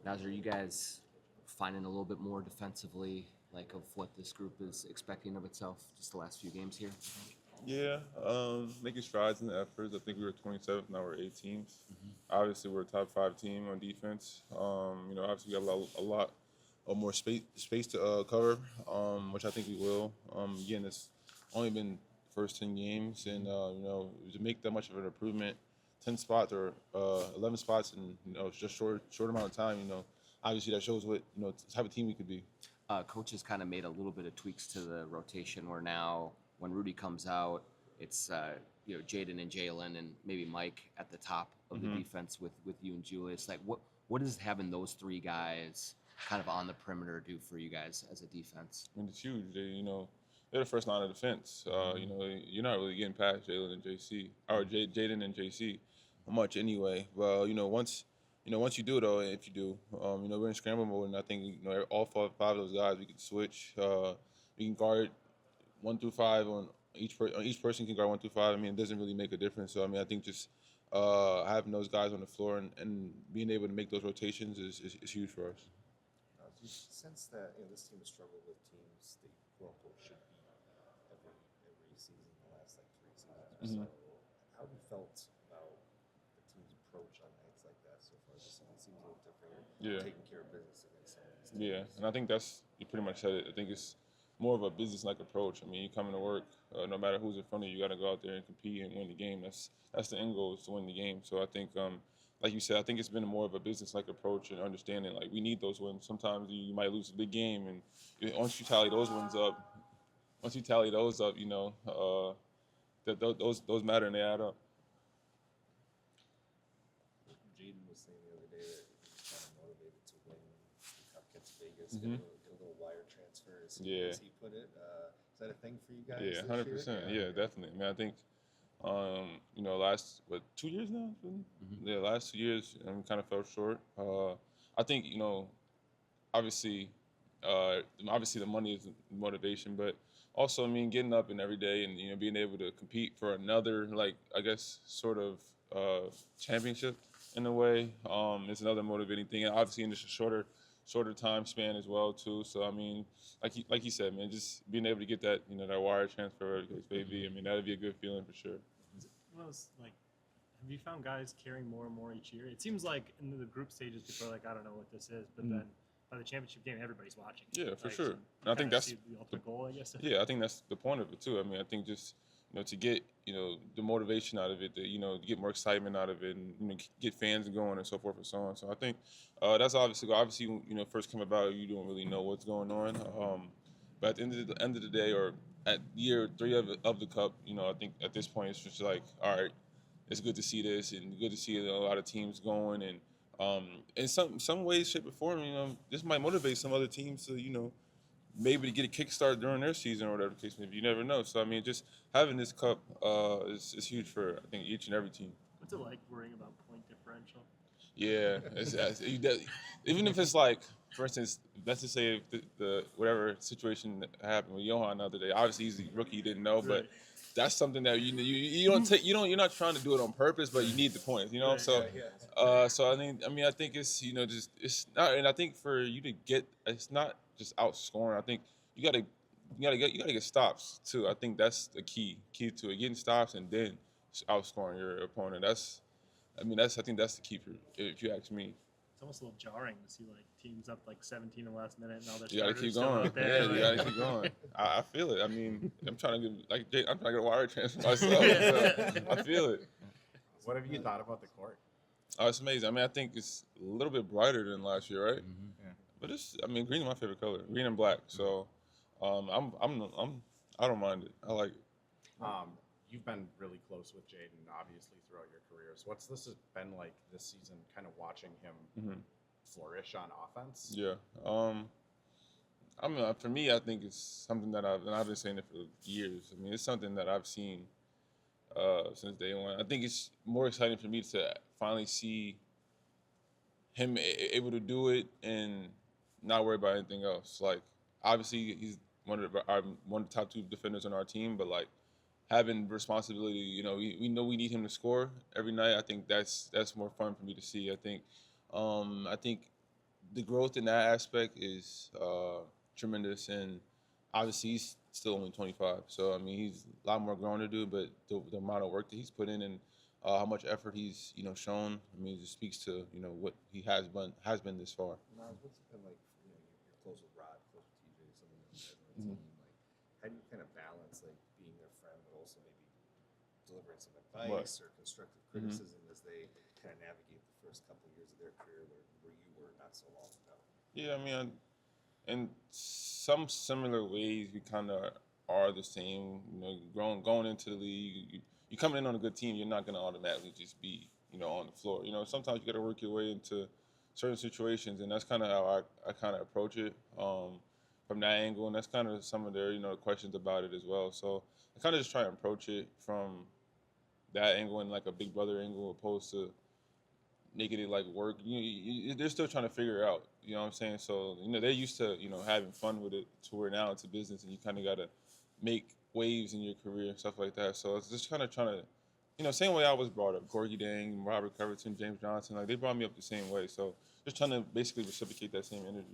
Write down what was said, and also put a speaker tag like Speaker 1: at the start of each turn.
Speaker 1: Now, are you guys finding a little bit more defensively, like of what this group is expecting of itself just the last few games here?
Speaker 2: Yeah, making strides in the efforts. I think we were 27th, now we're 18th. Obviously, we're a top five team on defense. Obviously, we got a lot of more space to cover, which I think we will. Again, it's only been first 10 games, and to make that much of an improvement, 10 spots or 11 spots in just short amount of time. Obviously that shows what type of team we could be.
Speaker 1: Coaches kind of made a little bit of tweaks to the rotation where now when Rudy comes out, it's Jaden and Jalen and maybe Mike at the top of the defense with you and Julius. Like what does having those three guys kind of on the perimeter do for you guys as a defense?
Speaker 2: I mean, it's huge. They're the first line of defense. You're not really getting past Jalen and JC or Jaden and JC much anyway. Well, once you do though, if you do, we're in scramble mode, and I think all five of those guys we can switch. We can guard 1 through 5 on each person can guard 1 through 5. I mean, it doesn't really make a difference. So I mean, I think just having those guys on the floor and being able to make those rotations is huge for us.
Speaker 3: Do you sense that this team has struggled with teams they quote unquote should beat every season in the last like 3 seasons or so? How have you felt about the team's approach on nights like that so far this season? It seems a little different.
Speaker 2: Yeah.
Speaker 3: Taking care of business against some of these teams.
Speaker 2: Yeah, and I think you pretty much said it. I think it's more of a business-like approach. I mean, you come to work, no matter who's in front of you, you got to go out there and compete and win the game. That's the end goal, is to win the game. So I think, like you said, I think it's been more of a business-like approach and understanding, like, we need those wins. Sometimes you might lose a big game, and once you tally those wins up, that those matter and they add up.
Speaker 3: Jaden was saying the other day that he was kind of motivated to win the Cup against Vegas, get a little wire transfer, as he put it. Is that a thing for you guys?
Speaker 2: Yeah,
Speaker 3: this
Speaker 2: 100%.
Speaker 3: year?
Speaker 2: Yeah, definitely. I mean, I think, last 2 years now. Yeah, last 2 years, kind of fell short. I think obviously, obviously the money is motivation, but also I mean getting up and every day and being able to compete for another, like, I guess, sort of championship in a way, is another motivating thing, and obviously in just a shorter time span as well too. So I mean, like he said, man, just being able to get that that wire transfer against baby, I mean, that'd be a good feeling for sure.
Speaker 4: Have you found guys carrying more and more each year? It seems like in the group stages, people are like, I don't know what this is, but then by the championship game, everybody's watching.
Speaker 2: Yeah, for
Speaker 4: Right?
Speaker 2: sure.
Speaker 4: So
Speaker 2: And I think that's
Speaker 4: the ultimate goal, I guess.
Speaker 2: yeah, I think that's the point of it too. I mean, I think just to get the motivation out of it, to get more excitement out of it, and get fans going and so forth and so on. So I think that's obviously first come about, you don't really know what's going on. But at the end of the day, or at year 3 of the cup, I think at this point it's just like, all right, it's good to see this and good to see a lot of teams going, and in some ways, shape, or form, this might motivate some other teams to maybe to get a kickstart during their season or whatever the case may be. You never know. So I mean, just having this cup is huge for, I think, each and every team.
Speaker 4: What's it like worrying about point differential?
Speaker 2: Yeah, even if it's like, for instance, let's just say if the whatever situation that happened with Johan the other day. Obviously, he's a rookie, he didn't know, but
Speaker 4: Right.
Speaker 2: that's something that you don't take, you're not trying to do it on purpose, but you need the points,
Speaker 4: Right.
Speaker 2: So I think it's just it's not, and I think for you to get, it's not just outscoring. I think you gotta get stops too. I think that's the key to it, getting stops and then outscoring your opponent. I think that's the key for, if you ask me.
Speaker 4: It's almost a little jarring to see like teams up like 17 in the last minute and all their
Speaker 2: You gotta
Speaker 4: starters
Speaker 2: keep
Speaker 4: still
Speaker 2: going.
Speaker 4: out there.
Speaker 2: Yeah, you
Speaker 4: like-
Speaker 2: gotta keep going. I feel it. I mean, I'm trying to get a wire transfer myself. So I feel it.
Speaker 5: What have you thought about the court?
Speaker 2: Oh, it's amazing. I mean, I think it's a little bit brighter than last year, right?
Speaker 5: Yeah.
Speaker 2: But green is my favorite color, green and black. So, I don't mind it. I like it.
Speaker 5: You've been really close with Jaden, obviously, throughout your careers. What's this has been like this season, kind of watching him flourish on offense?
Speaker 2: Yeah. For me, I think it's something that I've been saying it for years. I mean, it's something that I've seen since day one. I think it's more exciting for me to finally see him able to do it and not worry about anything else. Like, obviously, he's one of the top 2 defenders on our team, but like having responsibility, we know we need him to score every night. I think that's more fun for me to see. I think the growth in that aspect is tremendous, and obviously he's still only 25. So I mean, he's a lot more growing to do, but the amount of work that he's put in and how much effort he's shown, I mean, it just speaks to what he has been this far.
Speaker 3: Miles, what's it been like? You're close with Rod, close with TJ, some of the team. Like, how do you kind of balance like being their friend, but also maybe delivering some advice or constructive criticism as they kind of navigate the first couple of years of their career where you were not so long ago?
Speaker 2: Yeah, I mean, in some similar ways, we kind of are the same. Going into the league, you coming in on a good team, you're not going to automatically just be, on the floor. Sometimes you got to work your way into certain situations, and that's kind of how I kind of approach it from that angle, and that's kind of some of their, questions about it as well. So I kind of just try and approach it from that angle and like a big brother angle, opposed to making it like work. They're still trying to figure it out. You know what I'm saying? So they're used to having fun with it, to where now it's a business, and you kind of got to make waves in your career and stuff like that. So it's just kind of trying to, same way I was brought up. Gorgie Dang, Robert Covington, James Johnson, like they brought me up the same way. So just trying to basically reciprocate that same energy.